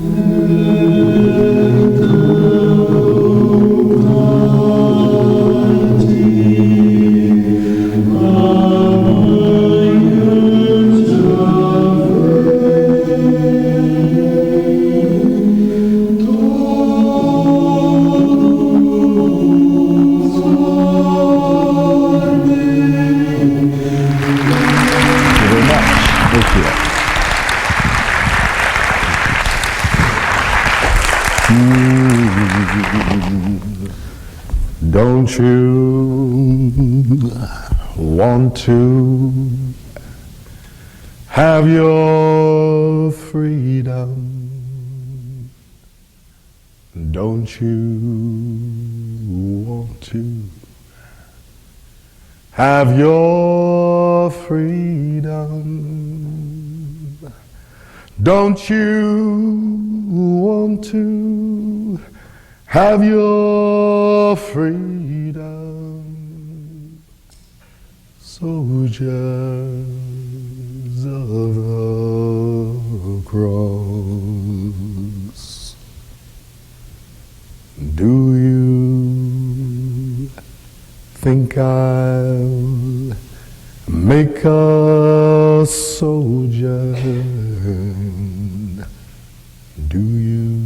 Don't you want to have your freedom? Don't you want to have your freedom? Don't you want to have your freedom? Soldiers of the cross, do you think I'll make a soldier? Do you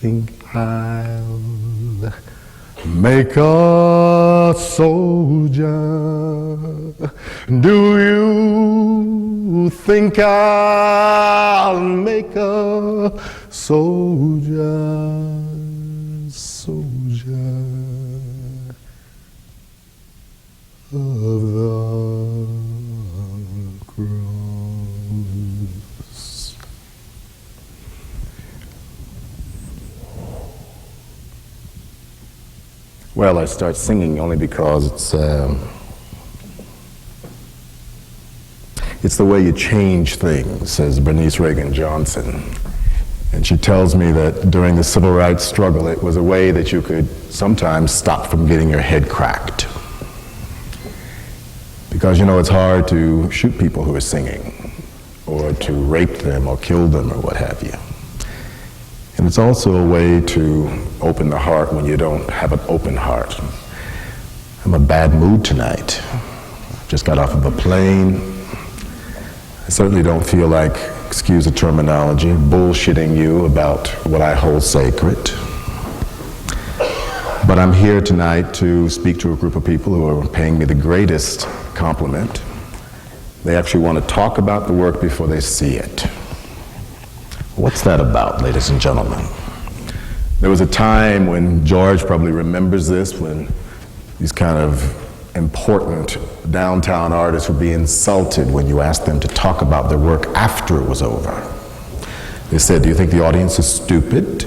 think I'll make a soldier? Do you think I'll make a soldier? Soldier of the cross. Well, I start singing only because it's the way you change things, says Bernice Reagan Johnson. And she tells me that during the civil rights struggle, it was a way that you could sometimes stop from getting your head cracked. Because, you know, it's hard to shoot people who are singing, or to rape them or kill them or what have you. And it's also a way to open the heart when you don't have an open heart. I'm in a bad mood tonight. Just got off of a plane. I certainly don't feel like, excuse the terminology, bullshitting you about what I hold sacred. But I'm here tonight to speak to a group of people who are paying me the greatest compliment. They actually want to talk about the work before they see it. What's that about, ladies and gentlemen? There was a time when, George probably remembers this, when these kind of important downtown artists would be insulted when you asked them to talk about their work after it was over. They said, do you think the audience is stupid?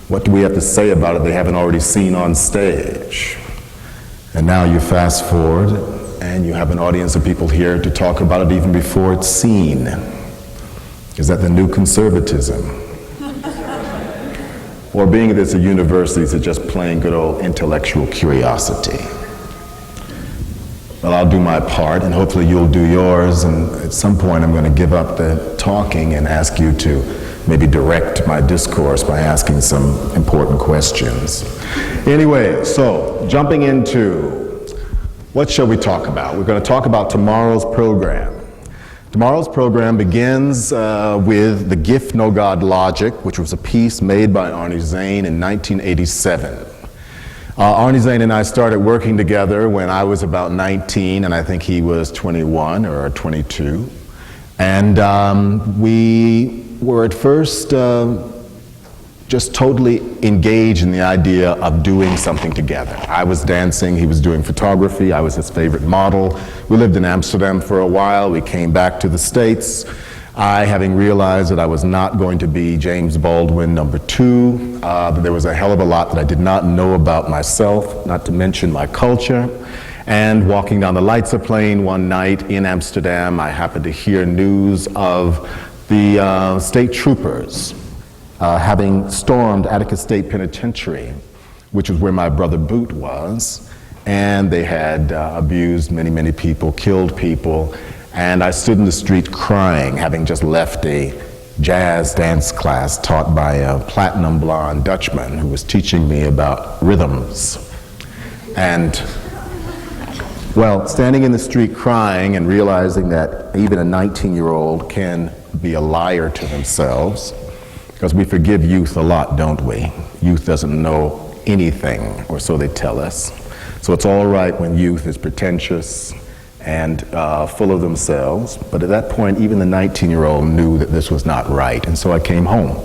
What do we have to say about it they haven't already seen on stage? And now you fast forward and you have an audience of people here to talk about it even before it's seen. Is that the new conservatism? Or being that it's a university, is it just plain good old intellectual curiosity? Well, I'll do my part, and hopefully you'll do yours, and at some point I'm going to give up the talking and ask you to maybe direct my discourse by asking some important questions. Anyway, so jumping into what shall we talk about? We're going to talk about tomorrow's program. Tomorrow's program begins with The Gift No God Logic, which was a piece made by Arnie Zane in 1987. Arnie Zane and I started working together when I was about 19, and I think he was 21 or 22. And we were at first just totally engaged in the idea of doing something together. I was dancing, he was doing photography, I was his favorite model. We lived in Amsterdam for a while, we came back to the States. I, having realized that I was not going to be James Baldwin #2, that there was a hell of a lot that I did not know about myself, not to mention my culture. And walking down the Leidse Plain one night in Amsterdam, I happened to hear news of the state troopers having stormed Attica State Penitentiary, which was where my brother Boot was, and they had abused many, many people, killed people, and I stood in the street crying, having just left a jazz dance class taught by a platinum blonde Dutchman who was teaching me about rhythms. And, well, standing in the street crying and realizing that even a 19-year-old can be a liar to themselves, because we forgive youth a lot, don't we? Youth doesn't know anything, or so they tell us. So it's all right when youth is pretentious and full of themselves, but at that point, even the 19-year-old knew that this was not right, and so I came home.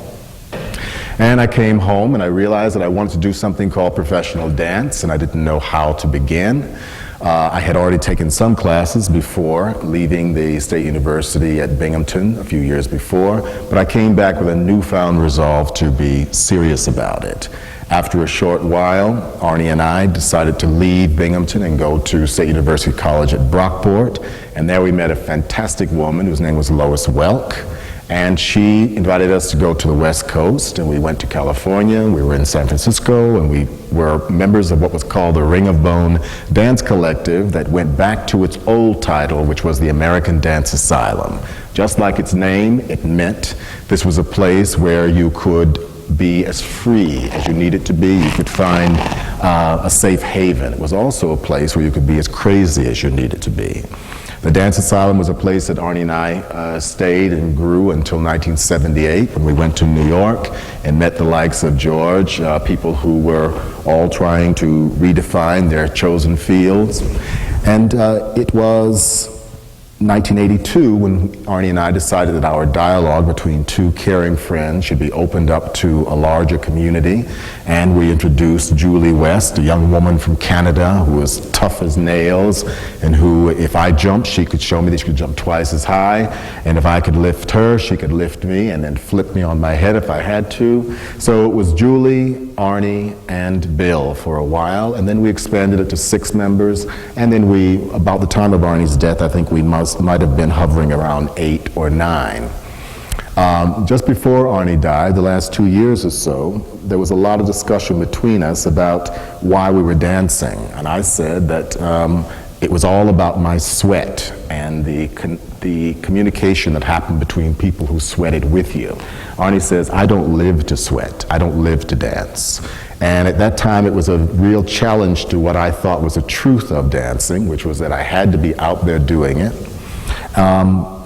And I came home and I realized that I wanted to do something called professional dance, and I didn't know how to begin. I had already taken some classes before leaving the State University at Binghamton a few years before, but I came back with a newfound resolve to be serious about it. After a short while, Arnie and I decided to leave Binghamton and go to State University College at Brockport, and there we met a fantastic woman whose name was Lois Welk, and she invited us to go to the West Coast, and we went to California, we were in San Francisco, and we were members of what was called the Ring of Bone Dance Collective that went back to its old title, which was the American Dance Asylum. Just like its name, it meant this was a place where you could be as free as you needed to be. You could find a safe haven. It was also a place where you could be as crazy as you needed to be. The Dance Asylum was a place that Arnie and I stayed and grew until 1978 when we went to New York and met the likes of George, people who were all trying to redefine their chosen fields. And it was 1982 when Arnie and I decided that our dialogue between two caring friends should be opened up to a larger community, and we introduced Julie West, a young woman from Canada who was tough as nails and who, if I jumped, she could show me that she could jump twice as high, and if I could lift her, she could lift me and then flip me on my head if I had to. So it was Julie, Arnie, and Bill for a while, and then we expanded it to 6 members, and then we, about the time of Arnie's death, I think we might have been hovering around 8 or 9. Just before Arnie died, the last 2 years or so, there was a lot of discussion between us about why we were dancing, and I said that it was all about my sweat and the communication that happened between people who sweated with you. Arnie says, I don't live to sweat, I don't live to dance. And at that time, it was a real challenge to what I thought was the truth of dancing, which was that I had to be out there doing it.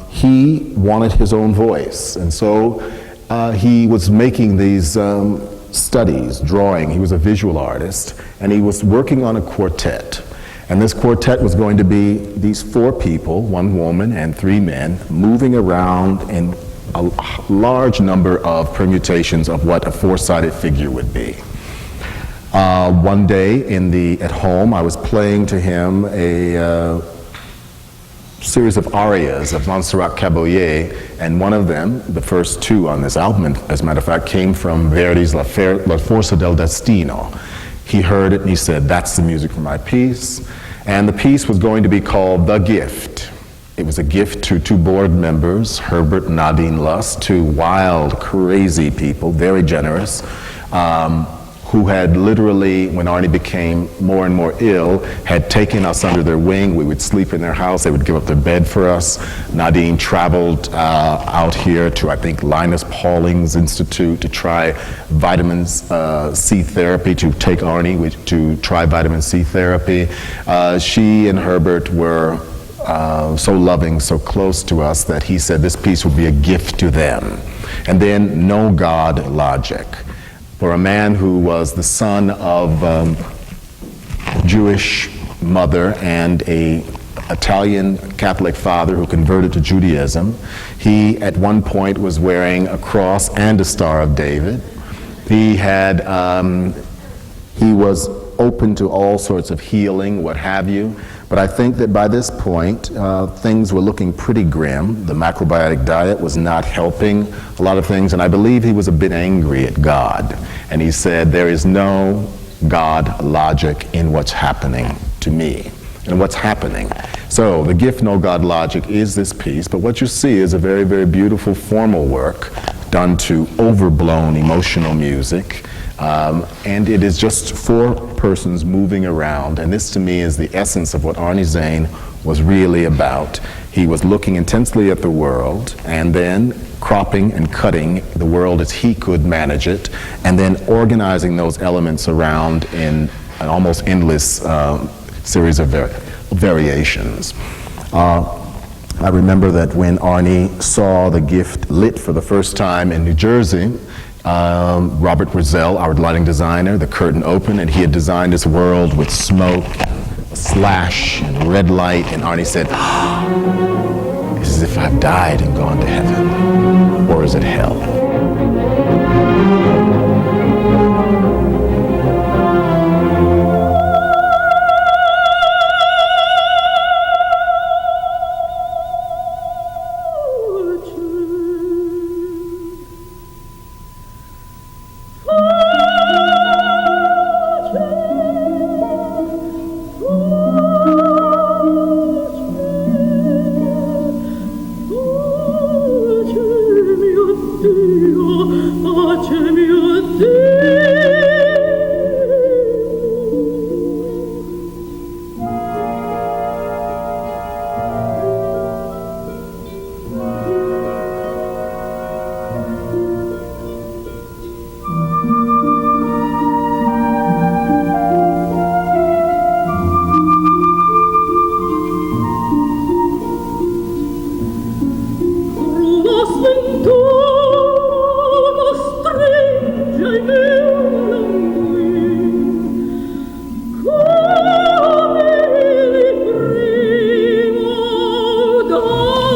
He wanted his own voice, and so he was making these studies, drawing. He was a visual artist, and he was working on a quartet. And this quartet was going to be these 4 people, 1 woman and 3 men, moving around in a large number of permutations of what a 4-sided figure would be. One day at home, I was playing to him a series of arias of Montserrat Caballé, and one of them, the first 2 on this album, as a matter of fact, came from Verdi's La Forza del Destino. He heard it and he said, that's the music for my piece. And the piece was going to be called The Gift. It was a gift to 2 board members, Herbert and Nadine Luss, 2 wild, crazy people, very generous, who had literally, when Arnie became more and more ill, had taken us under their wing. We would sleep in their house. They would give up their bed for us. Nadine traveled out here to, I think, Linus Pauling's Institute to try vitamin C therapy, to take Arnie to try vitamin C therapy. She and Herbert were so loving, so close to us, that he said this piece would be a gift to them. And then No God Logic. For a man who was the son of Jewish mother and a Italian Catholic father who converted to Judaism, he at one point was wearing a cross and a Star of David. He was open to all sorts of healing, what have you. But I think that by this point, things were looking pretty grim. The macrobiotic diet was not helping a lot of things, and I believe he was a bit angry at God. And he said, there is no God logic in what's happening to me. And what's happening. So the gift, No God Logic, is this piece, but what you see is a very, very beautiful formal work done to overblown emotional music. And it is just four persons moving around, and this to me is the essence of what Arnie Zane was really about. He was looking intensely at the world and then cropping and cutting the world as he could manage it, and then organizing those elements around in an almost endless series of variations. I remember that when Arnie saw the gift lit for the first time in New Jersey, Robert Brazell, our lighting designer, the curtain opened, and he had designed this world with smoke, slash, and red light, and Arnie said, "It's as if I've died and gone to heaven, or is it hell?"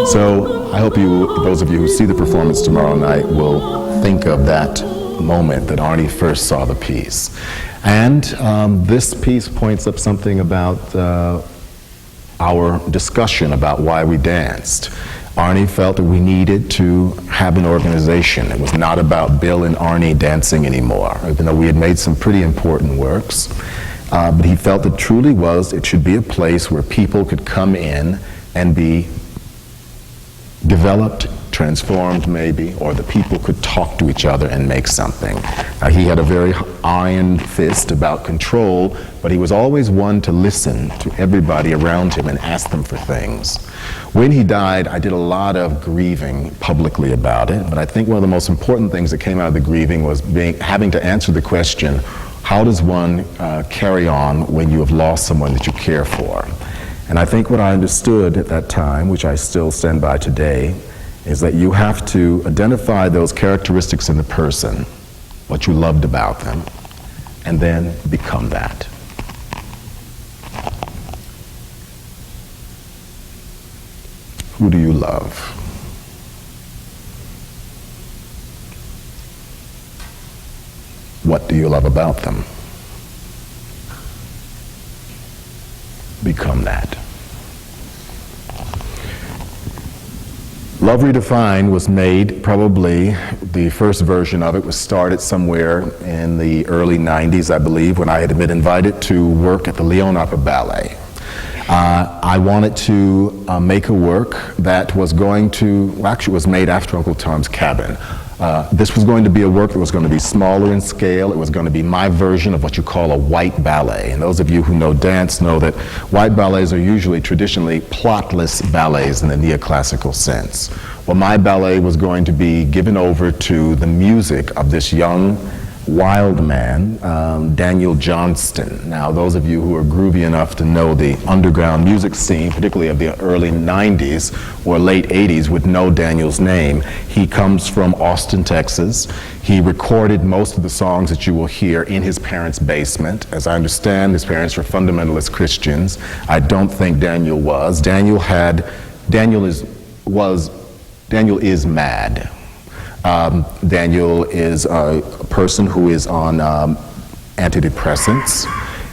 So I hope those of you who see the performance tomorrow night will think of that moment that Arnie first saw the piece. And this piece points up something about our discussion about why we danced. Arnie felt that we needed to have an organization. It was not about Bill and Arnie dancing anymore, even though we had made some pretty important works. But he felt that truly it should be a place where people could come in and be developed, transformed maybe, or the people could talk to each other and make something. He had a very iron fist about control, but he was always one to listen to everybody around him and ask them for things. When he died, I did a lot of grieving publicly about it, but I think one of the most important things that came out of the grieving was having to answer the question, how does one carry on when you have lost someone that you care for? And I think what I understood at that time, which I still stand by today, is that you have to identify those characteristics in the person, what you loved about them, and then become that. Who do you love? What do you love about them? Become that. Love Redefined was made, probably the first version of it was started somewhere in the early 90s, I believe, when I had been invited to work at the Lyon Opera Ballet. I wanted to make a work that was going to, well, actually it was made after Uncle Tom's Cabin. This was going to be a work that was going to be smaller in scale. It was going to be my version of what you call a white ballet. And those of you who know dance know that white ballets are usually traditionally plotless ballets in the neoclassical sense. Well, my ballet was going to be given over to the music of this young, wild man, Daniel Johnston. Now, those of you who are groovy enough to know the underground music scene, particularly of the early 90s or late 80s, would know Daniel's name. He comes from Austin, Texas. He recorded most of the songs that you will hear in his parents' basement. As I understand, his parents were fundamentalist Christians. I don't think Daniel was. Daniel is mad. Daniel is a person who is on antidepressants,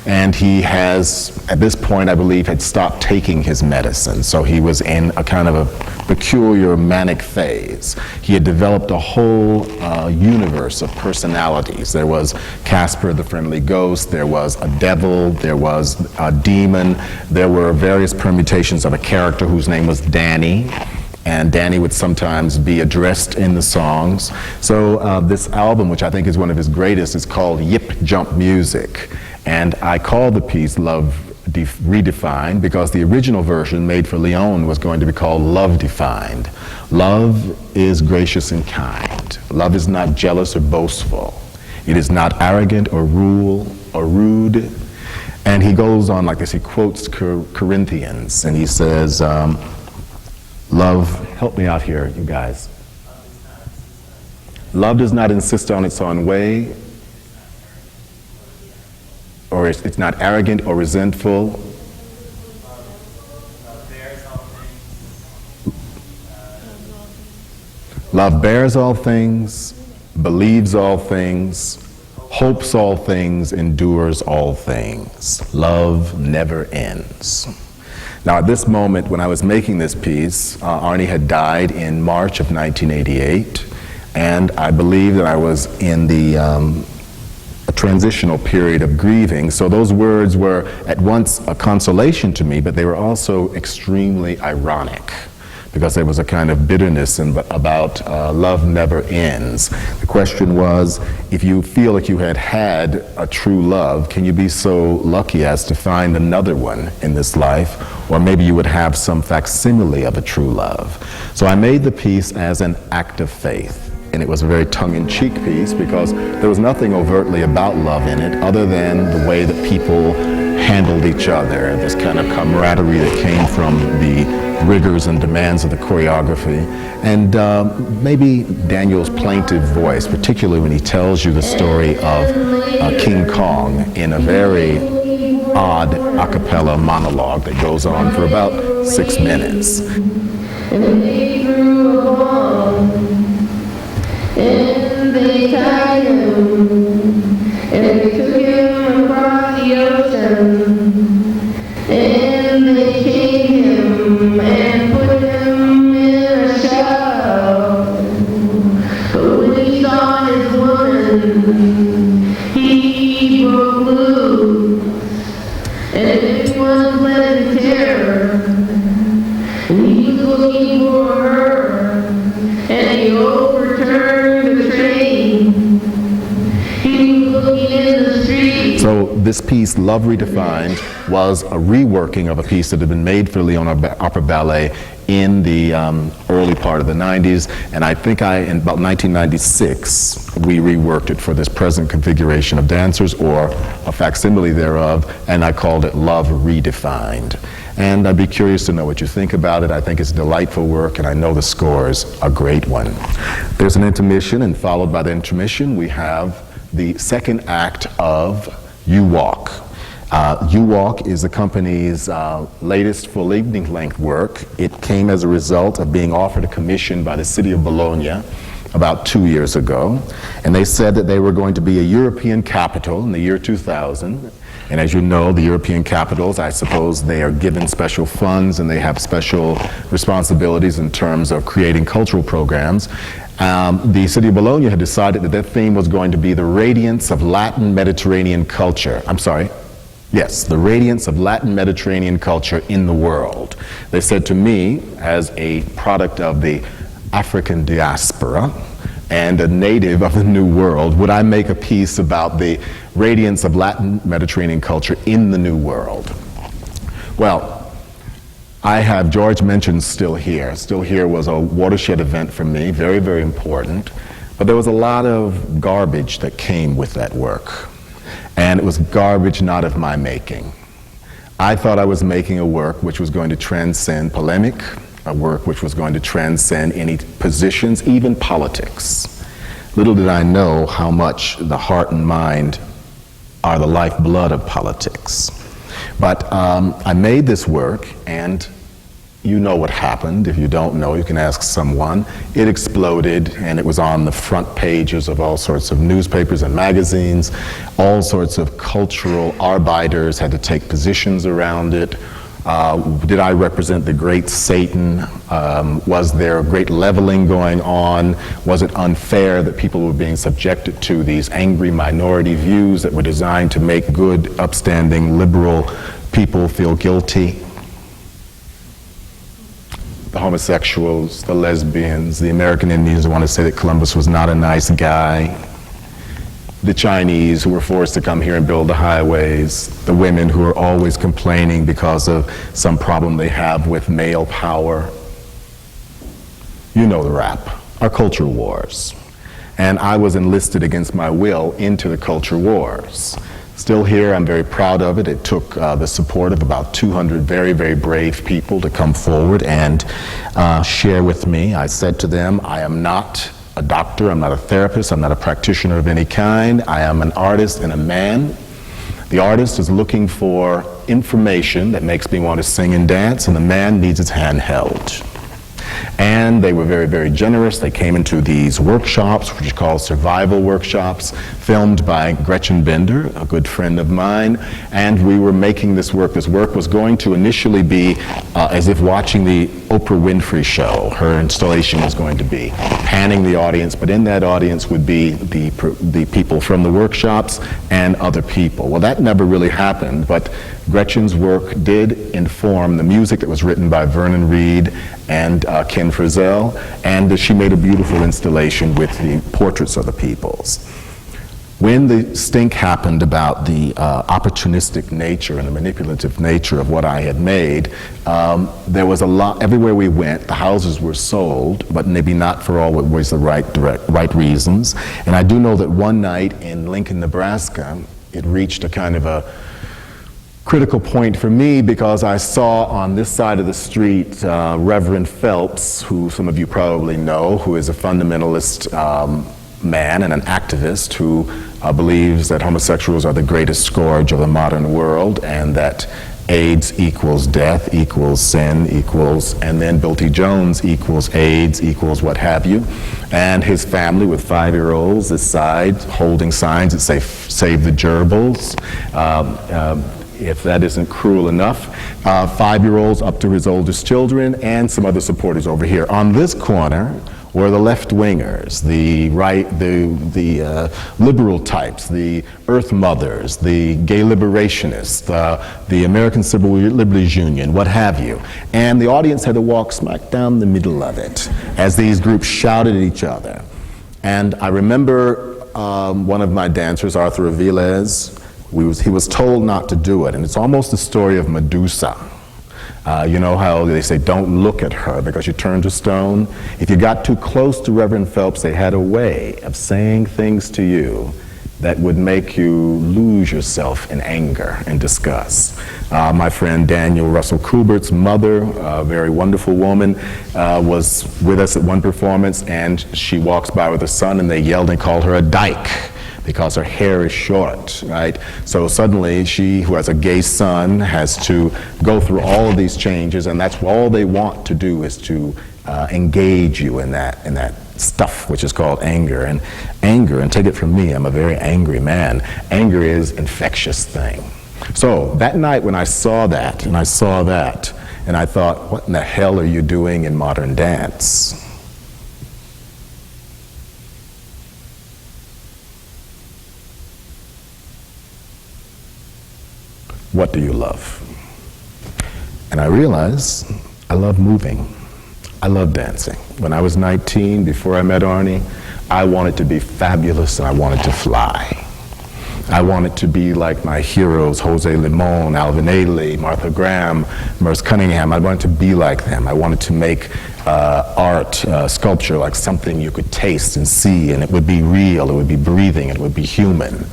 and he has, at this point, I believe, had stopped taking his medicine. So he was in a kind of a peculiar manic phase. He had developed a whole universe of personalities. There was Casper the Friendly Ghost, there was a devil, there was a demon, there were various permutations of a character whose name was Danny. and Danny would sometimes be addressed in the songs. So this album, which I think is one of his greatest, is called Yip Jump Music. And I call the piece Love Redefined because the original version made for Leon was going to be called Love Defined. Love is gracious and kind. Love is not jealous or boastful. It is not arrogant or rude. And he goes on like this. He quotes Corinthians, and he says, love, help me out here, you guys. Love does not insist on its own way, or it's not arrogant or resentful. Love bears all things, believes all things, hopes all things, endures all things. Love never ends. Now, at this moment, when I was making this piece, Arnie had died in March of 1988, and I believe that I was in the a transitional period of grieving. So those words were at once a consolation to me, but they were also extremely ironic, because there was a kind of bitterness about love never ends. The question was, if you feel like you had had a true love, can you be so lucky as to find another one in this life? Or maybe you would have some facsimile of a true love. So I made the piece as an act of faith. And it was a very tongue-in-cheek piece because there was nothing overtly about love in it other than the way that people handled each other, this kind of camaraderie that came from the rigors and demands of the choreography, and maybe Daniel's plaintive voice, particularly when he tells you the story of King Kong in a very odd a cappella monologue that goes on for about 6 minutes. And they grew along, and they tied him, and they took him across the ocean, and they chained him and put him in a shell. But when he saw his woman, he broke loose, and everyone fled in terror, and he was looking for her, and he overturned the train. He was looking in the street. So this piece, Love Redefined, was a reworking of a piece that had been made for Lyon Opera Ballet in the early part of the 90s, and I think in about 1996, we reworked it for this present configuration of dancers, or a facsimile thereof, and I called it Love Redefined. And I'd be curious to know what you think about it. I think it's delightful work, and I know the score's a great one. There's an intermission, and followed by the intermission, we have the second act of You Walk. You Walk is the company's latest full evening length work. It came as a result of being offered a commission by the city of Bologna about 2 years ago. And they said that they were going to be a European capital in the year 2000. And as you know, the European capitals, I suppose they are given special funds and they have special responsibilities in terms of creating cultural programs. The city of Bologna had decided that their theme was going to be the radiance of Latin Mediterranean culture. Yes, the radiance of Latin Mediterranean culture in the world. They said to me, as a product of the African diaspora and a native of the New World, would I make a piece about the radiance of Latin Mediterranean culture in the New World? Well, I have George mentioned Still Here. Still Here was a watershed event for me, very, very important, but there was a lot of garbage that came with that work. And it was garbage not of my making. I thought I was making a work which was going to transcend polemic, a work which was going to transcend any positions, even politics. Little did I know how much the heart and mind are the lifeblood of politics. But I made this work, and you know what happened. If you don't know, you can ask someone. It exploded, and it was on the front pages of all sorts of newspapers and magazines. All sorts of cultural arbiters had to take positions around it. Did I represent the great Satan? Was there great leveling going on? Was it unfair that people were being subjected to these angry minority views that were designed to make good, upstanding, liberal people feel guilty? the homosexuals, the lesbians, the American Indians who want to say that Columbus was not a nice guy, the Chinese who were forced to come here and build the highways, the women who are always complaining because of some problem they have with male power. You know the rap, our culture wars. And I was enlisted against my will into the culture wars. Still here, I'm very proud of it. It took the support of about 200 very, very brave people to come forward and share with me. I said to them, I am not a doctor, I'm not a therapist, I'm not a practitioner of any kind. I am an artist and a man. The artist is looking for information that makes me want to sing and dance, and the man needs his hand held. And they were very, very generous. They came into these workshops, which are called survival workshops, filmed by Gretchen Bender, a good friend of mine, and we were making this work. This work was going to initially be as if watching the Oprah Winfrey show. Her installation was going to be panning the audience, but in that audience would be the people from the workshops and other people. Well, that never really happened, but Gretchen's work did inform the music that was written by Vernon Reid and Ken Frizzell, and she made a beautiful installation with the portraits of the peoples. When the stink happened about the opportunistic nature and the manipulative nature of what I had made, there was a lot, everywhere we went, the houses were sold, but maybe not for always the right reasons. And I do know that one night in Lincoln, Nebraska, it reached a kind of a critical point for me because I saw on this side of the street Rev Phelps, who some of you probably know, who is a fundamentalist man and an activist who believes that homosexuals are the greatest scourge of the modern world and that AIDS equals death, equals sin, equals, and then Bill T. Jones equals AIDS, equals what have you. And his family with 5-year-olds this side holding signs that say, save the gerbils. If that isn't cruel enough, 5-year-olds up to his oldest children, and some other supporters over here. On this corner were the left-wingers, the liberal types, the Earth Mothers, the gay liberationists, the American Civil Liberties Union, what have you. And the audience had to walk smack down the middle of it as these groups shouted at each other. And I remember one of my dancers, Arthur Aviles, he was told not to do it, and it's almost the story of Medusa. You know how they say, don't look at her because you turn to stone? If you got too close to Reverend Phelps, they had a way of saying things to you that would make you lose yourself in anger and disgust. My friend Daniel Russell Kubert's mother, a very wonderful woman, was with us at one performance, and she walks by with her son, and they yelled and called her a dyke, because her hair is short, right? So suddenly she, who has a gay son, has to go through all of these changes, and that's all they want to do is to engage you in that stuff which is called anger. And anger, and take it from me, I'm a very angry man, anger is an infectious thing. So that night when I saw that, and I saw that, and I thought, what in the hell are you doing in modern dance? What do you love? And I realized I love moving. I love dancing. When I was 19, before I met Arnie, I wanted to be fabulous and I wanted to fly. I wanted to be like my heroes, Jose Limon, Alvin Ailey, Martha Graham, Merce Cunningham. I wanted to be like them. I wanted to make art, sculpture, like something you could taste and see, and it would be real, it would be breathing, it would be human.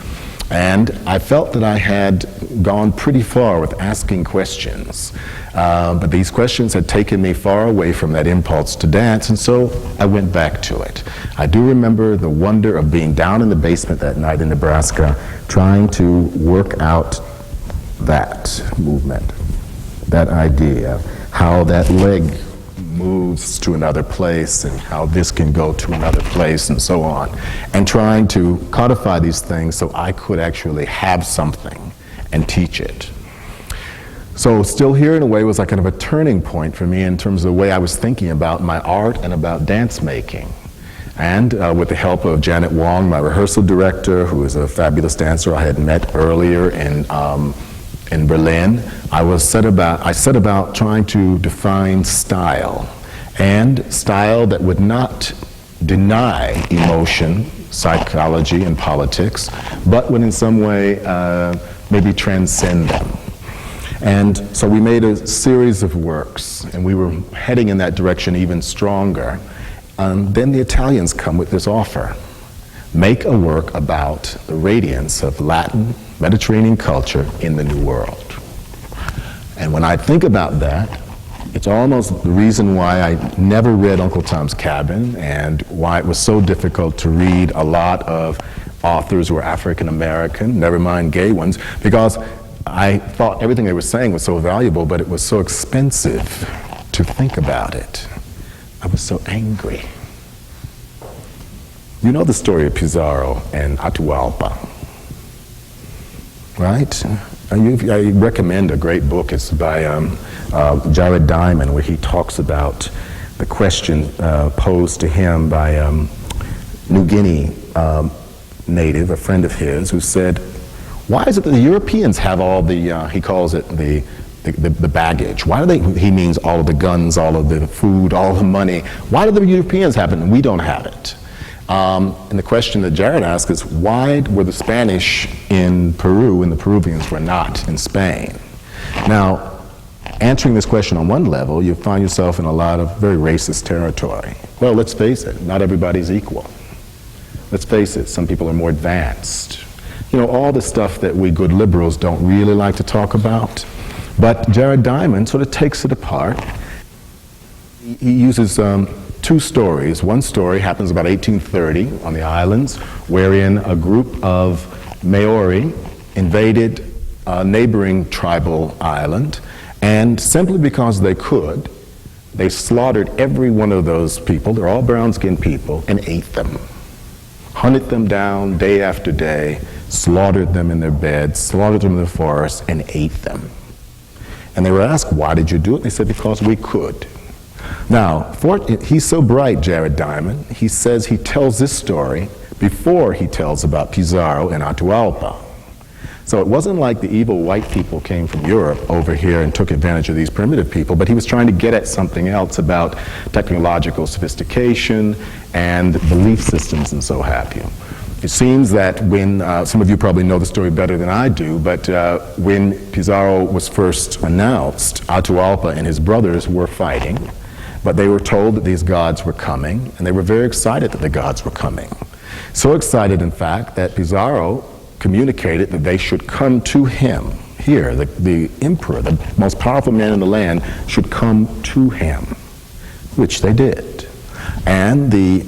And I felt that I had gone pretty far with asking questions, but these questions had taken me far away from that impulse to dance, and so I went back to it. I do remember the wonder of being down in the basement that night in Nebraska, trying to work out that movement, that idea, how that leg moves to another place and how this can go to another place and so on, and trying to codify these things so I could actually have something and teach it. So Still Here in a way was like kind of a turning point for me in terms of the way I was thinking about my art and about dance making. And with the help of Janet Wong, my rehearsal director, who is a fabulous dancer I had met earlier in Berlin, I set about trying to define style. and style that would not deny emotion, psychology, and politics, but would in some way maybe transcend them. And so we made a series of works, and we were heading in that direction even stronger. Then the Italians come with this offer. Make a work about the radiance of Latin, Mediterranean culture in the New World. And when I think about that, it's almost the reason why I never read Uncle Tom's Cabin and why it was so difficult to read a lot of authors who were African American, never mind gay ones, because I thought everything they were saying was so valuable, but it was so expensive to think about it. I was so angry. You know the story of Pizarro and Atahualpa, right? I recommend a great book. It's by Jared Diamond, where he talks about the question posed to him by New Guinea native, a friend of his, who said, why is it that the Europeans have all the, he calls it the baggage? Why do they, he means all of the guns, all of the food, all the money. Why do the Europeans have it and we don't have it? And the question that Jared asked is, why were the Spanish in Peru and the Peruvians were not in Spain? Now, answering this question on one level, you find yourself in a lot of very racist territory. Well, let's face it, not everybody's equal. Let's face it, some people are more advanced. You know, all the stuff that we good liberals don't really like to talk about. But Jared Diamond sort of takes it apart. He uses two stories. One story happens about 1830 on the islands, wherein a group of Maori invaded a neighboring tribal island, and simply because they could, they slaughtered every one of those people, they're all brown-skinned people, and ate them. Hunted them down day after day, slaughtered them in their beds, slaughtered them in the forest, and ate them. And they were asked, why did you do it? They said, because we could. Now, he's so bright, Jared Diamond, he says he tells this story before he tells about Pizarro and Atahualpa. So it wasn't like the evil white people came from Europe over here and took advantage of these primitive people, but he was trying to get at something else about technological sophistication and belief systems and so have you. It seems that when, some of you probably know the story better than I do, but when Pizarro was first announced, Atahualpa and his brothers were fighting, but they were told that these gods were coming, and they were very excited that the gods were coming. So excited, in fact, that Pizarro communicated that they should come to him. Here, the emperor, the most powerful man in the land, should come to him, which they did. And the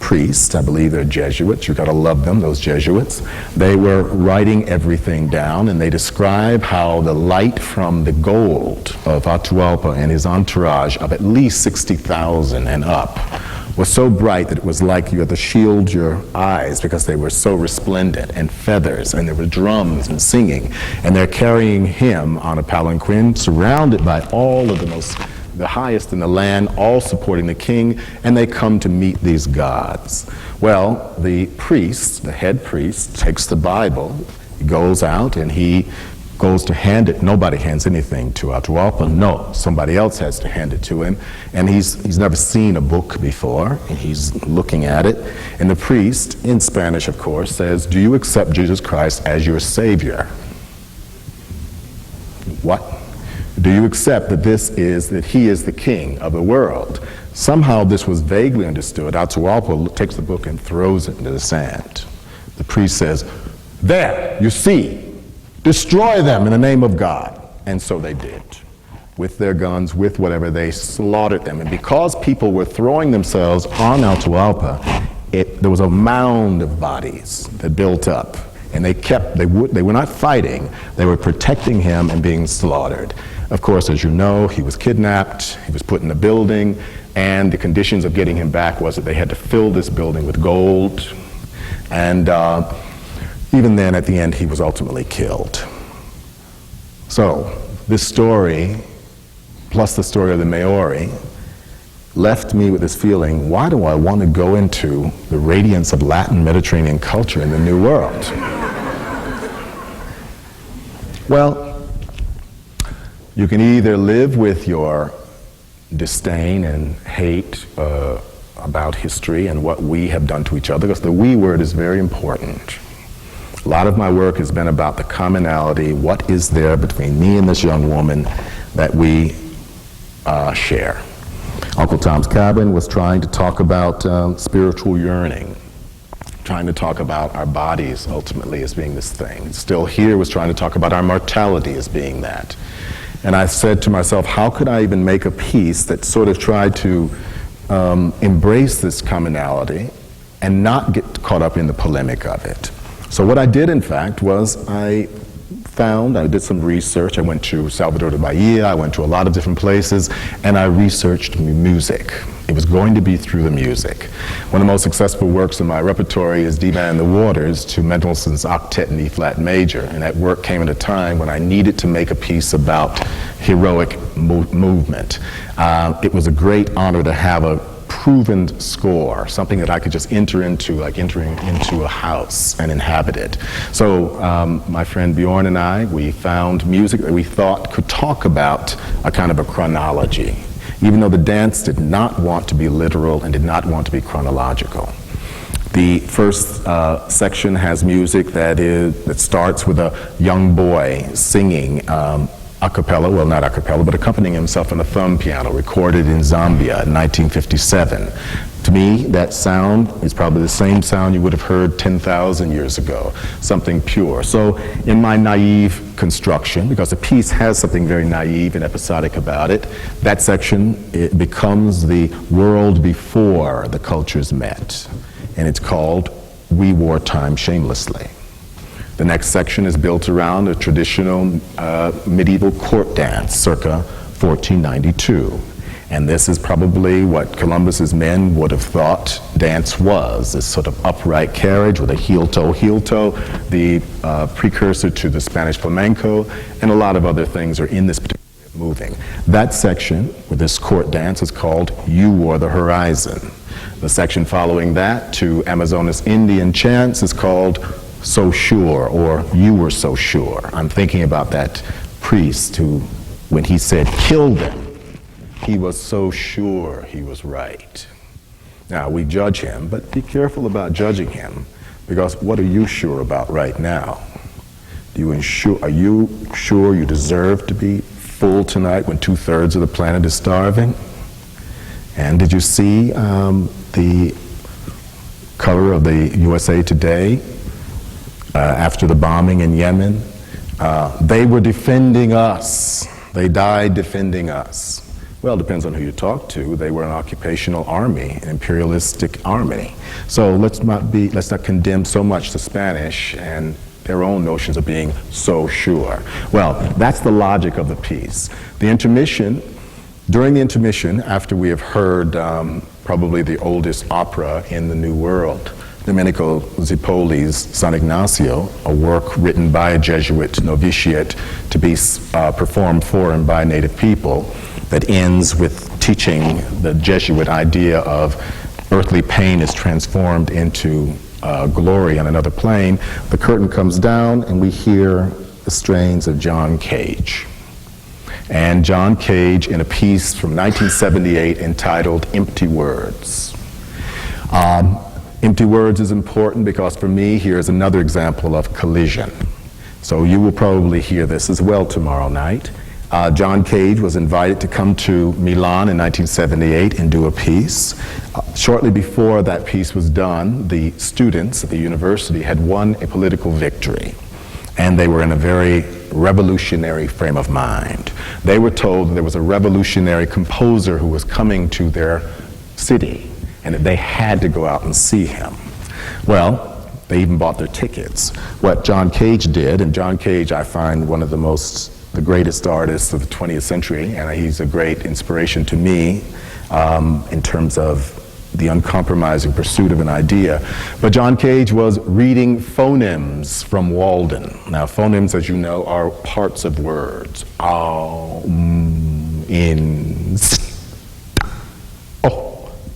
priests, I believe they're Jesuits, you've got to love them, those Jesuits, they were writing everything down, and they describe how the light from the gold of Atahualpa and his entourage of at least 60,000 and up was so bright that it was like you had to shield your eyes because they were so resplendent, and feathers, and there were drums and singing, and they're carrying him on a palanquin surrounded by all of the highest in the land, all supporting the king, and they come to meet these gods. Well, the priest, the head priest, takes the Bible, he goes out and he goes to hand it. Nobody hands anything to Atahualpa. No, somebody else has to hand it to him. And he's never seen a book before, and he's looking at it. And the priest, in Spanish of course, says, do you accept Jesus Christ as your Savior? What? Do you accept that he is the king of the world? Somehow this was vaguely understood. Atahualpa takes the book and throws it into the sand. The priest says, there, you see, destroy them in the name of God. And so they did. With their guns, with whatever, they slaughtered them. And because people were throwing themselves on Atahualpa, there was a mound of bodies that built up. And they were not fighting, they were protecting him and being slaughtered. Of course, as you know, he was kidnapped, he was put in a building, and the conditions of getting him back was that they had to fill this building with gold. And even then, at the end, he was ultimately killed. So, this story, plus the story of the Maori, left me with this feeling, why do I want to go into the radiance of Latin Mediterranean culture in the New World? Well, you can either live with your disdain and hate about history and what we have done to each other, because the we word is very important. A lot of my work has been about the commonality, what is there between me and this young woman that we share. Uncle Tom's Cabin was trying to talk about spiritual yearning, trying to talk about our bodies ultimately as being this thing. Still Here was trying to talk about our mortality as being that. And I said to myself, how could I even make a piece that sort of tried to embrace this commonality and not get caught up in the polemic of it? So what I did, in fact, was I did some research. I went to Salvador de Bahia, I went to a lot of different places, and I researched music. It was going to be through the music. One of the most successful works in my repertory is Diva and the Waters to Mendelssohn's Octet in E-flat major, and that work came at a time when I needed to make a piece about heroic movement. It was a great honor to have a proven score, something that I could just enter into, like entering into a house and inhabit it. So my friend Bjorn and I, we found music that we thought could talk about a kind of a chronology, even though the dance did not want to be literal and did not want to be chronological. The first section has music that starts with a young boy singing a cappella, well, not a cappella, but accompanying himself on a thumb piano, recorded in Zambia in 1957. To me, that sound is probably the same sound you would have heard 10,000 years ago, something pure. So in my naive construction, because the piece has something very naive and episodic about it, that section, it becomes the world before the cultures met. And it's called We Wore Time Shamelessly. The next section is built around a traditional medieval court dance circa 1492. And this is probably what Columbus's men would have thought dance was, this sort of upright carriage with a heel-toe, the precursor to the Spanish flamenco, and a lot of other things are in this particular moving. That section with this court dance is called You Wore the Horizon. The section following that to Amazonas Indian chants is called So Sure, or You Were So Sure. I'm thinking about that priest who, when he said, kill them, he was so sure he was right. Now, we judge him, but be careful about judging him, because what are you sure about right now? Are you sure you deserve to be full tonight when 2/3 of the planet is starving? And did you see the cover of the USA Today after the bombing in Yemen? They were defending us. They died defending us. Well, it depends on who you talk to. They were an occupational army, an imperialistic army. So let's not condemn so much the Spanish and their own notions of being so sure. Well, that's the logic of the piece. The intermission, during the intermission, after we have heard probably the oldest opera in the New World, Domenico Zippoli's San Ignacio, a work written by a Jesuit novitiate to be performed for and by native people, that ends with teaching the Jesuit idea of earthly pain is transformed into glory on another plane. The curtain comes down and we hear the strains of John Cage. And John Cage in a piece from 1978 entitled Empty Words. Empty Words is important because for me, here's another example of collision. So you will probably hear this as well tomorrow night. John Cage was invited to come to Milan in 1978 and do a piece. Shortly before that piece was done, the students at the university had won a political victory, and they were in a very revolutionary frame of mind. They were told that there was a revolutionary composer who was coming to their city, and that they had to go out and see him. Well, they even bought their tickets. What John Cage did, and John Cage I find one of the greatest artists of the 20th century, and he's a great inspiration to me in terms of the uncompromising pursuit of an idea. But John Cage was reading phonemes from Walden. Now, phonemes, as you know, are parts of words. In,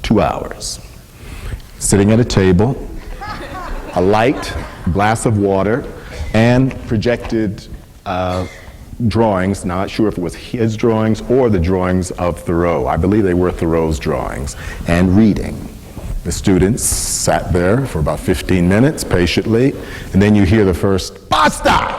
2 hours. Sitting at a table, a light, glass of water, and projected drawings, not sure if it was his drawings or the drawings of Thoreau. I believe they were Thoreau's drawings, and reading. The students sat there for about 15 minutes patiently, and then you hear the first, "Basta!"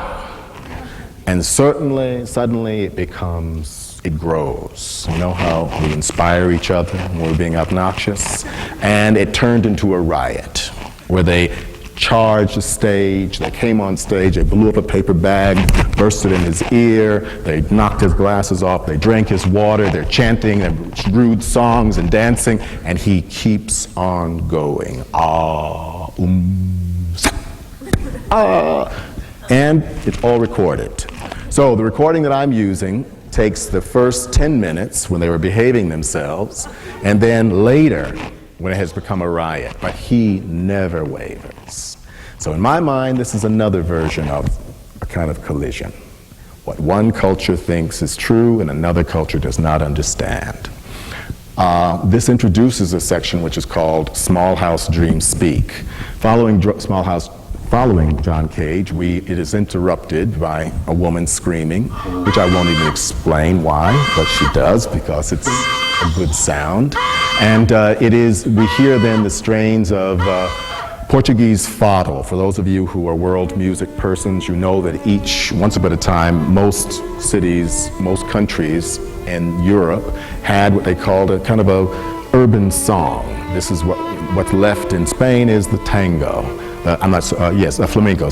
And suddenly it grows. You know how we inspire each other when we're being obnoxious? And it turned into a riot where they charged the stage, they came on stage, they blew up a paper bag, burst it in his ear, they knocked his glasses off, they drank his water, they're chanting, they're rude songs and dancing, and he keeps on going. And it's all recorded. So the recording that I'm using takes the first 10 minutes when they were behaving themselves, and then later when it has become a riot, but he never wavers. So in my mind, this is another version of a kind of collision. What one culture thinks is true and another culture does not understand. This introduces a section which is called Small House Dreams Speak. Following John Cage, it is interrupted by a woman screaming, which I won't even explain why, but she does because it's a good sound. And we hear then the strains of Portuguese fado. For those of you who are world music persons, you know that once upon a time, most cities, most countries in Europe had what they called a kind of a urban song. This is what's left in Spain is the tango. Flamenco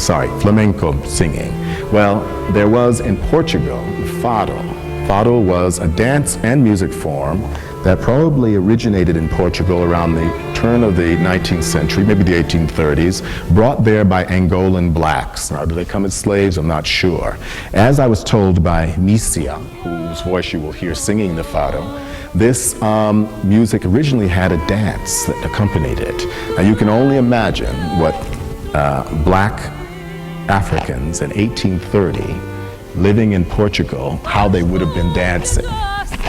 singing. Well, there was in Portugal, fado. Fado was a dance and music form that probably originated in Portugal around the turn of the 19th century, maybe the 1830s, brought there by Angolan blacks. Now, did they come as slaves? I'm not sure. As I was told by Misia, whose voice you will hear singing the fado, this music originally had a dance that accompanied it. Now, you can only imagine what black Africans in 1830 living in Portugal, how they would have been dancing.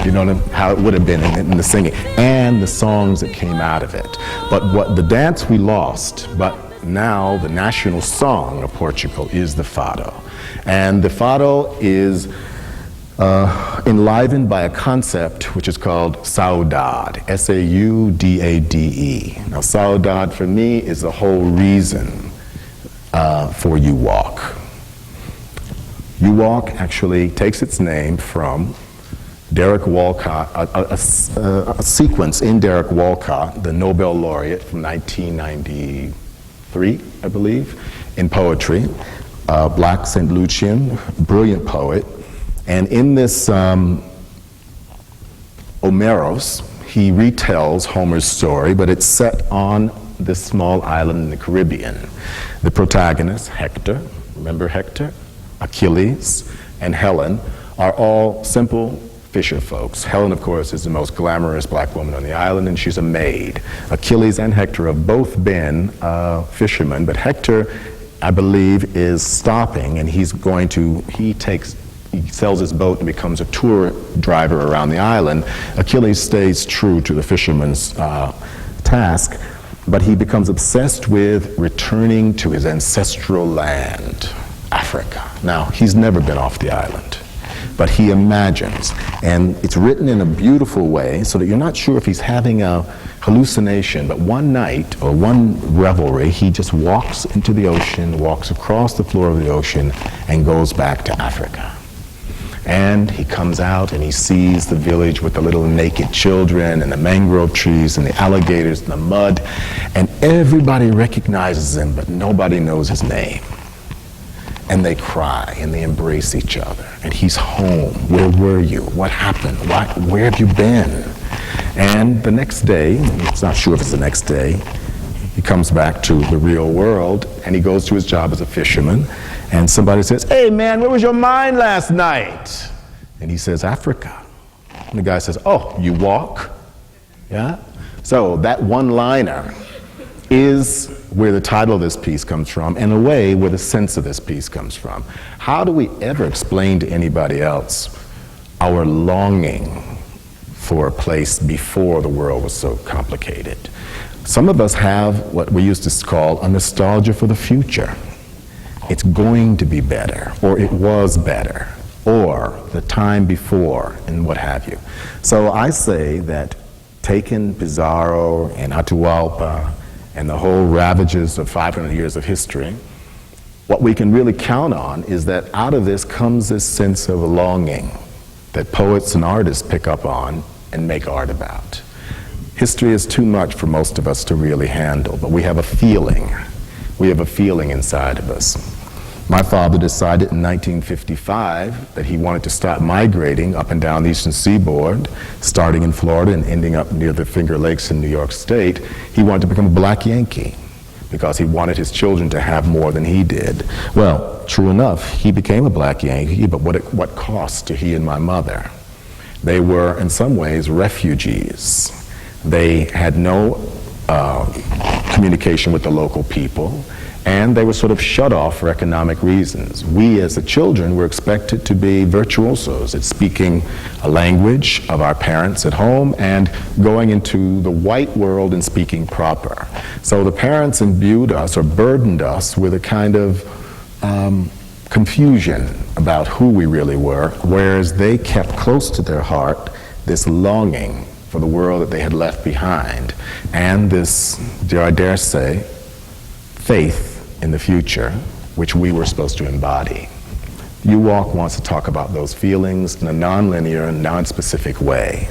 You know how it would have been in the singing and the songs that came out of it. But the dance we lost, but now the national song of Portugal is the fado. And the fado is enlivened by a concept which is called saudade, S-A-U-D-A-D-E. Now saudade for me is the whole reason for You Walk. You Walk actually takes its name from Derek Walcott, a sequence in Derek Walcott, the Nobel laureate from 1993, I believe, in poetry, black St. Lucian, brilliant poet. And in this Homeros, he retells Homer's story, but it's set on this small island in the Caribbean. The protagonists, Hector, remember Hector? Achilles, and Helen are all simple fisher folks. Helen, of course, is the most glamorous black woman on the island, and she's a maid. Achilles and Hector have both been fishermen, but Hector, I believe, is stopping, and he sells his boat and becomes a tour driver around the island. Achilles stays true to the fisherman's task, but he becomes obsessed with returning to his ancestral land, Africa. Now, he's never been off the island, but he imagines, and it's written in a beautiful way so that you're not sure if he's having a hallucination, but one night or one revelry, he just walks into the ocean, walks across the floor of the ocean, and goes back to Africa. And he comes out and he sees the village with the little naked children and the mangrove trees and the alligators and the mud, and everybody recognizes him, but nobody knows his name. And they cry and they embrace each other. And he's home. Where were you? What happened? Where have you been? And the next day, it's not sure if it's the next day, he comes back to the real world and he goes to his job as a fisherman. And somebody says, "Hey man, where was your mind last night?" And he says, "Africa." And the guy says, "Oh, you walk?" Yeah? So that one-liner is where the title of this piece comes from, and in a way where the sense of this piece comes from. How do we ever explain to anybody else our longing for a place before the world was so complicated? Some of us have what we used to call a nostalgia for the future. It's going to be better, or it was better. or the time before, and what have you. So I say that taking Pizarro and Atahualpa and the whole ravages of 500 years of history, what we can really count on is that out of this comes this sense of a longing that poets and artists pick up on and make art about. History is too much for most of us to really handle, but we have a feeling. We have a feeling inside of us. My father decided in 1955 that he wanted to start migrating up and down the eastern seaboard, starting in Florida and ending up near the Finger Lakes in New York State. He wanted to become a black Yankee because he wanted his children to have more than he did. Well, true enough, he became a black Yankee, but what cost to he and my mother? They were, in some ways, refugees. They had no communication with the local people, and they were sort of shut off for economic reasons. We, as the children, were expected to be virtuosos at speaking a language of our parents at home and going into the white world and speaking proper. So the parents imbued us or burdened us with a kind of confusion about who we really were, whereas they kept close to their heart this longing for the world that they had left behind, and this, dare I dare say, faith in the future, which we were supposed to embody. U-Walk wants to talk about those feelings in a non-linear and non-specific way.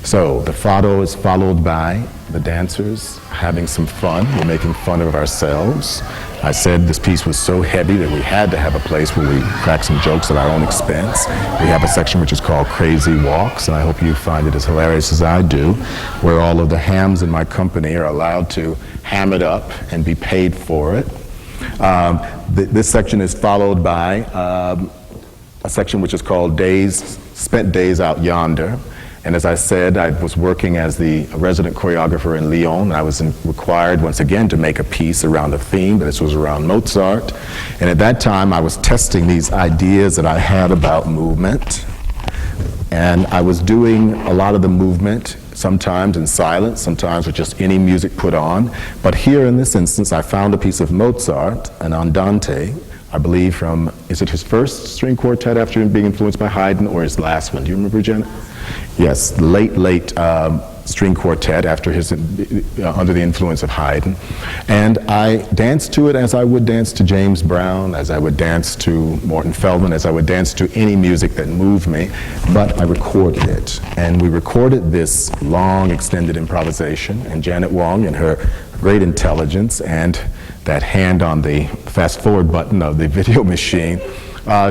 So the fado is followed by the dancers having some fun. We're making fun of ourselves. I said this piece was so heavy that we had to have a place where we crack some jokes at our own expense. We have a section which is called Crazy Walks, and I hope you find it as hilarious as I do, where all of the hams in my company are allowed to ham it up and be paid for it. This section is followed by a section which is called Spent Days Out Yonder. And as I said, I was working as the resident choreographer in Lyon. I was required once again to make a piece around a theme, but this was around Mozart. And at that time, I was testing these ideas that I had about movement. And I was doing a lot of the movement, sometimes in silence, sometimes with just any music put on. But here in this instance, I found a piece of Mozart, an andante, I believe from, is it his first string quartet after being influenced by Haydn, or his last one? Do you remember, Janet? Yes, late string quartet after his, under the influence of Haydn. And I danced to it as I would dance to James Brown, as I would dance to Morton Feldman, as I would dance to any music that moved me, but I recorded it. And we recorded this long, extended improvisation, and Janet Wong, in her great intelligence and that hand on the fast forward button of the video machine,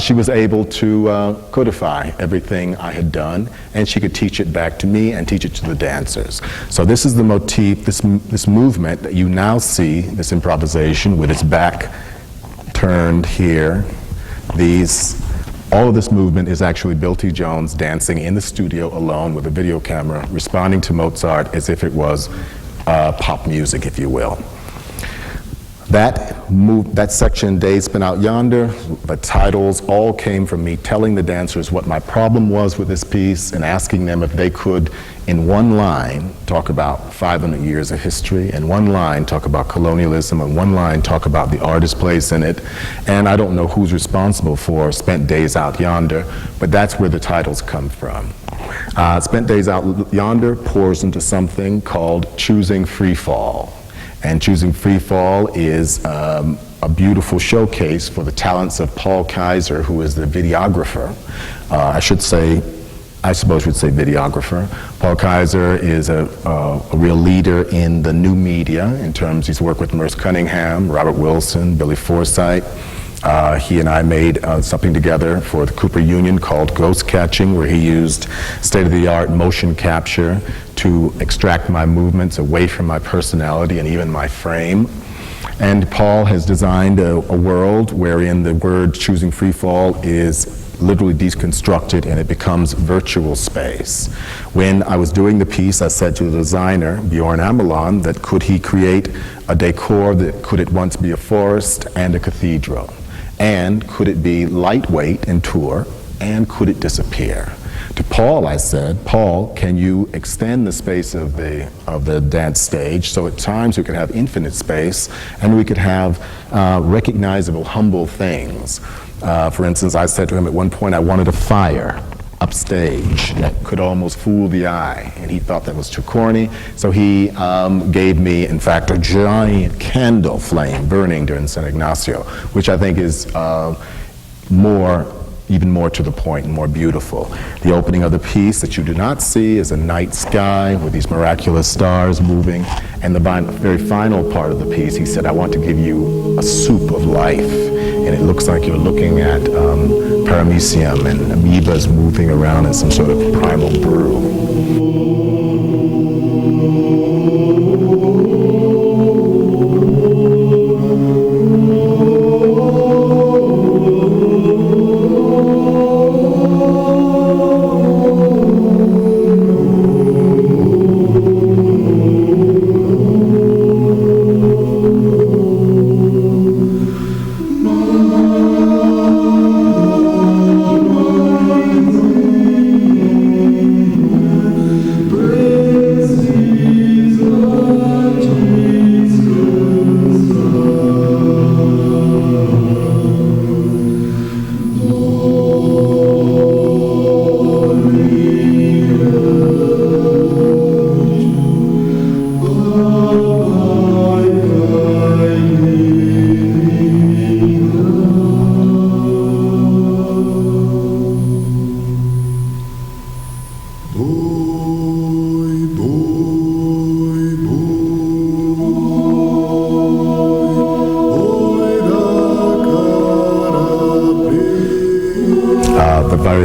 she was able to codify everything I had done, and she could teach it back to me and teach it to the dancers. So this is the motif, this movement that you now see, this improvisation with its back turned here. All of this movement is actually Bill T. Jones dancing in the studio alone with a video camera, responding to Mozart as if it was pop music, if you will. That section, Days Spent Out Yonder, the titles all came from me telling the dancers what my problem was with this piece and asking them if they could, in one line, talk about 500 years of history, in one line talk about colonialism, in one line talk about the artist's place in it. And I don't know who's responsible for Spent Days Out Yonder, but that's where the titles come from. Spent Days Out Yonder pours into something called Choosing Free Fall. And Choosing Free Fall is a beautiful showcase for the talents of Paul Kaiser, who is the videographer. I suppose we'd say videographer. Paul Kaiser is a real leader in the new media in terms he's worked with Merce Cunningham, Robert Wilson, Billy Forsythe. He and I made something together for the Cooper Union called Ghost Catching, where he used state-of-the-art motion capture to extract my movements away from my personality and even my frame. And Paul has designed a world wherein the word choosing free fall is literally deconstructed and it becomes virtual space. When I was doing the piece, I said to the designer, Bjorn Amelon, that could he create a decor that could at once be a forest and a cathedral? And could it be lightweight and tour? And could it disappear? To Paul, I said, Paul, can you extend the space of the dance stage so at times we could have infinite space and we could have recognizable, humble things. For instance, I said to him at one point I wanted a fire upstage that could almost fool the eye, and he thought that was too corny, so he gave me, in fact, a giant candle flame burning during San Ignacio, which I think is even more to the point and more beautiful. The opening of the piece that you do not see is a night sky with these miraculous stars moving, and the very final part of the piece, he said, I want to give you a soup of life, and it looks like you're looking at paramecium and amoebas moving around in some sort of primal brew.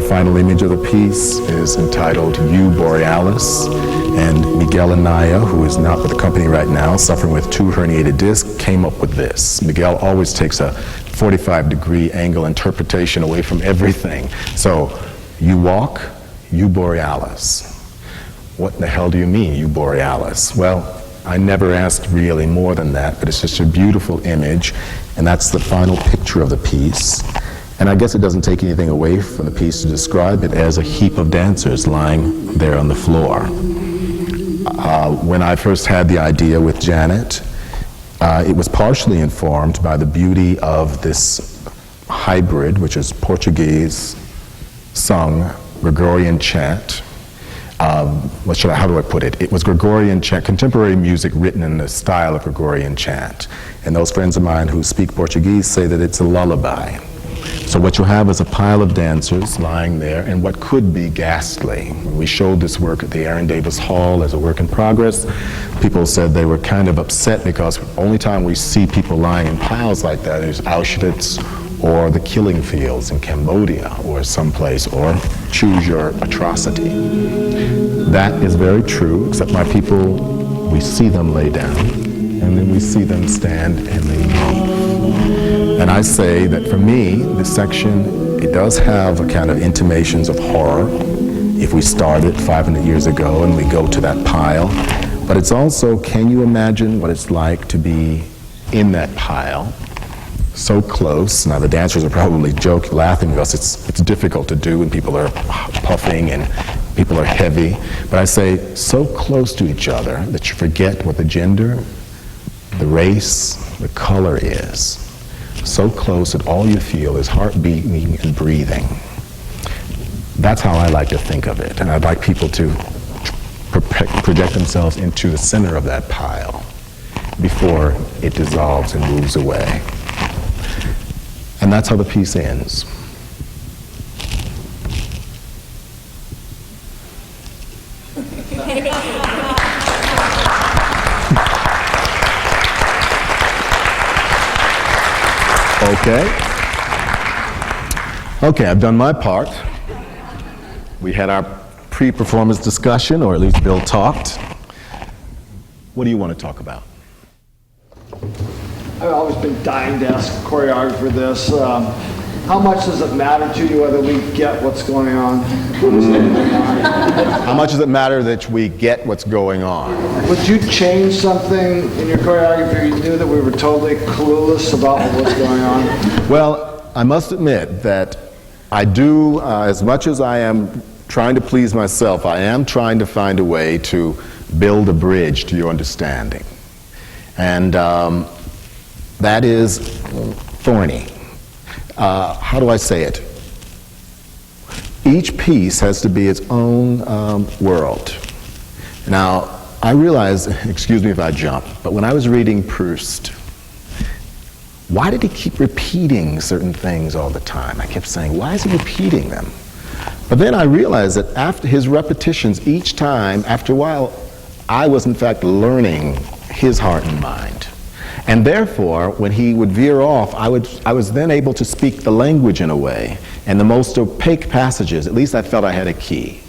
Final image of the piece is entitled You Borealis, and Miguel Anaya, who is not with the company right now, suffering with 2 herniated discs, came up with this. Miguel always takes a 45-degree angle interpretation away from everything. So, you walk, you Borealis. What the hell do you mean, you Borealis? Well, I never asked really more than that, but it's just a beautiful image, and that's the final picture of the piece. And I guess it doesn't take anything away from the piece to describe it as a heap of dancers lying there on the floor. When I first had the idea with Janet, it was partially informed by the beauty of this hybrid, which is Portuguese sung Gregorian chant. How do I put it? It was Gregorian chant, contemporary music written in the style of Gregorian chant. And those friends of mine who speak Portuguese say that it's a lullaby. So what you have is a pile of dancers lying there and what could be ghastly. When we showed this work at the Aaron Davis Hall as a work in progress, people said they were kind of upset because the only time we see people lying in piles like that is Auschwitz or the killing fields in Cambodia or someplace, or choose your atrocity. That is very true, except my people, we see them lay down and then we see them stand and they move. And I say that for me, this section, it does have a kind of intimations of horror if we started 500 years ago and we go to that pile. But it's also, can you imagine what it's like to be in that pile, so close? Now the dancers are probably laughing because it's difficult to do when people are puffing and people are heavy. But I say, so close to each other that you forget what the gender, the race, the color is. So close that all you feel is heart beating and breathing. That's how I like to think of it. And I'd like people to project themselves into the center of that pile before it dissolves and moves away. And that's how the piece ends. Okay, I've done my part. We had our pre-performance discussion, or at least Bill talked. What do you want to talk about? I've always been dying to ask a choreographer this. How much does it matter to you whether we get what's going on? How much does it matter that we get what's going on? Would you change something in your choreography if you knew that we were totally clueless about what's going on? Well, I must admit that I do, as much as I am trying to please myself, I am trying to find a way to build a bridge to your understanding. And that is thorny. How do I say it? Each piece has to be its own world. Now, I realize, excuse me if I jump, but when I was reading Proust, why did he keep repeating certain things all the time? I kept saying, why is he repeating them? But then I realized that after his repetitions each time, after a while, I was in fact learning his heart and mind. And therefore, when he would veer off, I was then able to speak the language in a way. And the most opaque passages, at least I felt I had a key.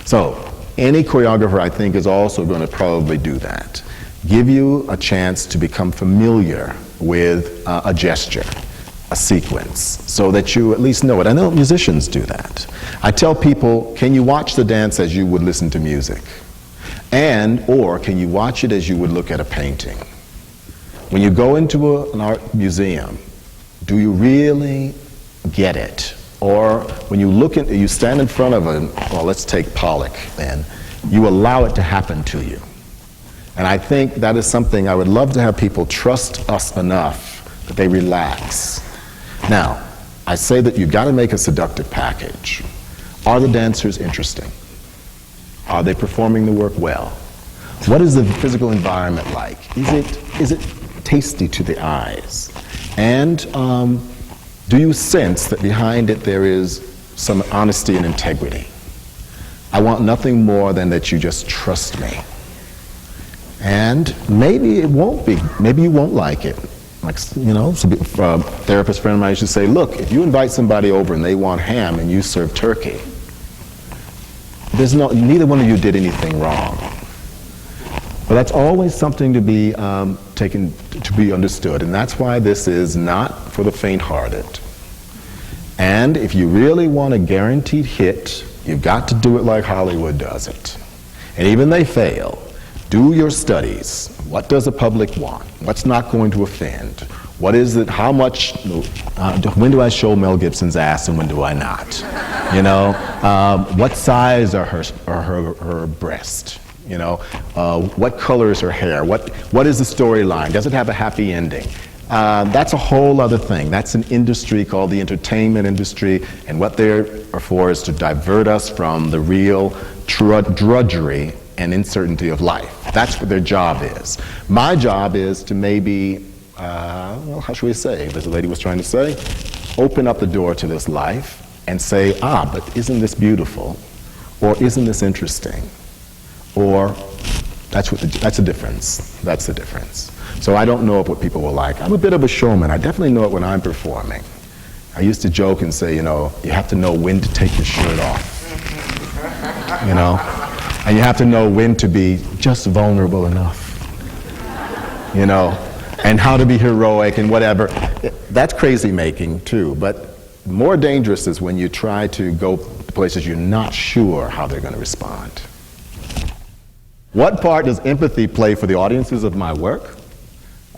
So, any choreographer, I think, is also going to probably do that. Give you a chance to become familiar with a gesture, a sequence, so that you at least know it. I know musicians do that. I tell people, can you watch the dance as you would listen to music? Or can you watch it as you would look at a painting? When you go into an art museum, do you really get it? Or when you stand in front of well, let's take Pollock then, you allow it to happen to you. And I think that is something I would love to have people trust us enough that they relax. Now, I say that you've got to make a seductive package. Are the dancers interesting? Are they performing the work well? What is the physical environment like? Is it tasty to the eyes? And do you sense that behind it there is some honesty and integrity? I want nothing more than that you just trust me. And maybe it won't be. Maybe you won't like it. Like, you know, a therapist friend of mine used to say, look, if you invite somebody over and they want ham and you serve turkey, neither one of you did anything wrong. But that's always something to be taken, to be understood. And that's why this is not for the faint-hearted. And if you really want a guaranteed hit, you've got to do it like Hollywood does it. And even they fail. Do your studies. What does the public want? What's not going to offend? What is it? How much? When do I show Mel Gibson's ass and when do I not? You know, what size are her breast? You know, what color is her hair? What is the storyline? Does it have a happy ending? That's a whole other thing. That's an industry called the entertainment industry, and what they're for is to divert us from the real drudgery and uncertainty of life. That's what their job is. My job is to maybe, well, how should we say, as the lady was trying to say, open up the door to this life and say, but isn't this beautiful? Or isn't this interesting? Or that's the difference. That's the difference. So I don't know what people will like. I'm a bit of a showman. I definitely know it when I'm performing. I used to joke and say, you know, you have to know when to take your shirt off. You know? And you have to know when to be just vulnerable enough. You know? And how to be heroic and whatever. That's crazy making too. But more dangerous is when you try to go to places you're not sure how they're going to respond. What part does empathy play for the audiences of my work?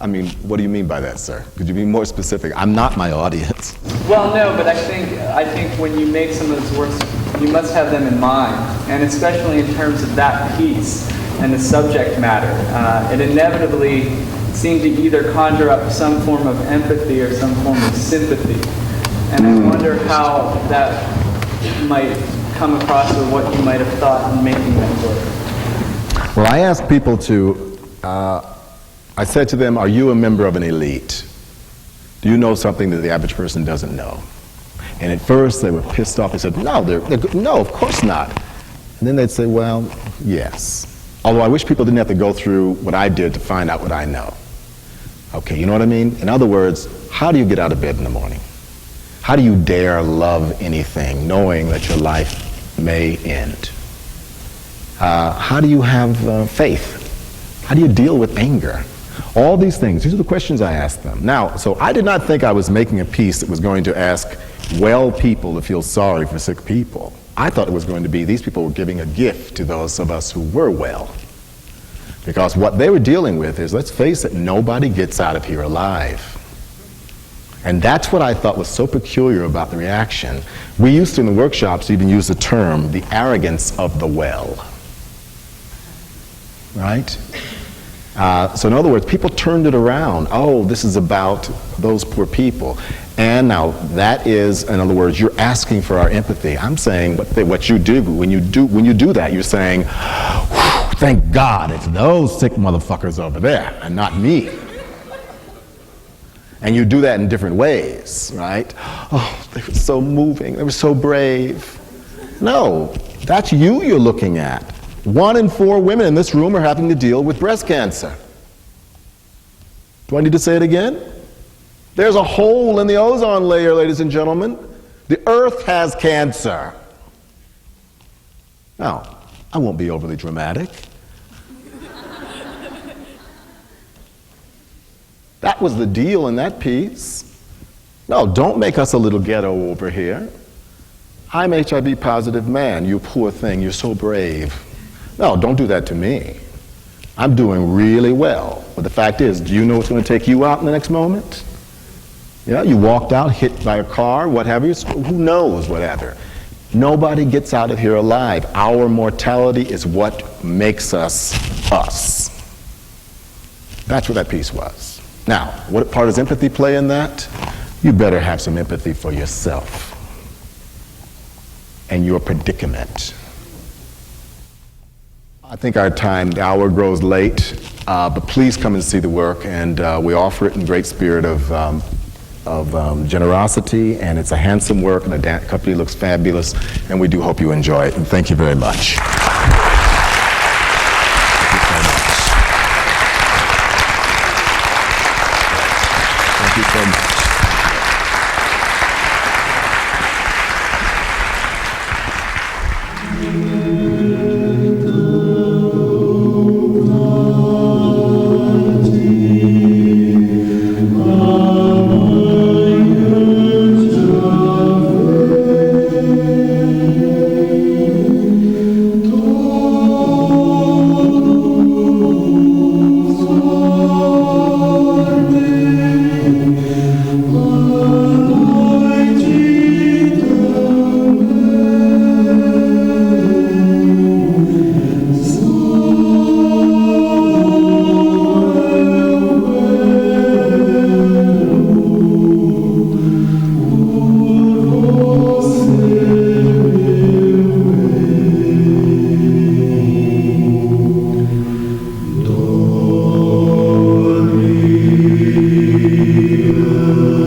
I mean, what do you mean by that, sir? Could you be more specific? I'm not my audience. Well, no, but I think when you make some of those works, you must have them in mind, and especially in terms of that piece and the subject matter. It inevitably seemed to either conjure up some form of empathy or some form of sympathy. And I wonder how that might come across or what you might have thought in making that work. Well, I asked people to, I said to them, are you a member of an elite? Do you know something that the average person doesn't know? And at first they were pissed off. They said, no, no, of course not. And then they'd say, well, yes. Although I wish people didn't have to go through what I did to find out what I know. Okay, you know what I mean? In other words, how do you get out of bed in the morning? How do you dare love anything knowing that your life may end? How do you have faith? How do you deal with anger? All these things, these are the questions I asked them. Now, so I did not think I was making a piece that was going to ask well people to feel sorry for sick people. I thought it was going to be these people were giving a gift to those of us who were well. Because what they were dealing with is, let's face it, nobody gets out of here alive. And that's what I thought was so peculiar about the reaction. We used to, in the workshops, even use the term, the arrogance of the well. Right? So in other words, people turned it around. Oh, this is about those poor people. And now that is, in other words, you're asking for our empathy. I'm saying what you do, when you do that, you're saying, thank God it's those sick motherfuckers over there and not me. And you do that in different ways, right? Oh, they were so moving, they were so brave. No, that's you're looking at. 1 in 4 women in this room are having to deal with breast cancer. Do I need to say it again? There's a hole in the ozone layer, ladies and gentlemen. The earth has cancer. Now, I won't be overly dramatic. That was the deal in that piece. No, don't make us a little ghetto over here. I'm HIV positive man, you poor thing, you're so brave. No, don't do that to me. I'm doing really well. But the fact is, do you know what's going to take you out in the next moment? Yeah, you walked out, hit by a car, whatever, who knows, whatever. Nobody gets out of here alive. Our mortality is what makes us us. That's what that piece was. Now, what part does empathy play in that? You better have some empathy for yourself and your predicament. I think our time, the hour grows late, but please come and see the work, and we offer it in great spirit of generosity, and it's a handsome work, and the company looks fabulous, and we do hope you enjoy it, and thank you very much. Thank you so much. Glory.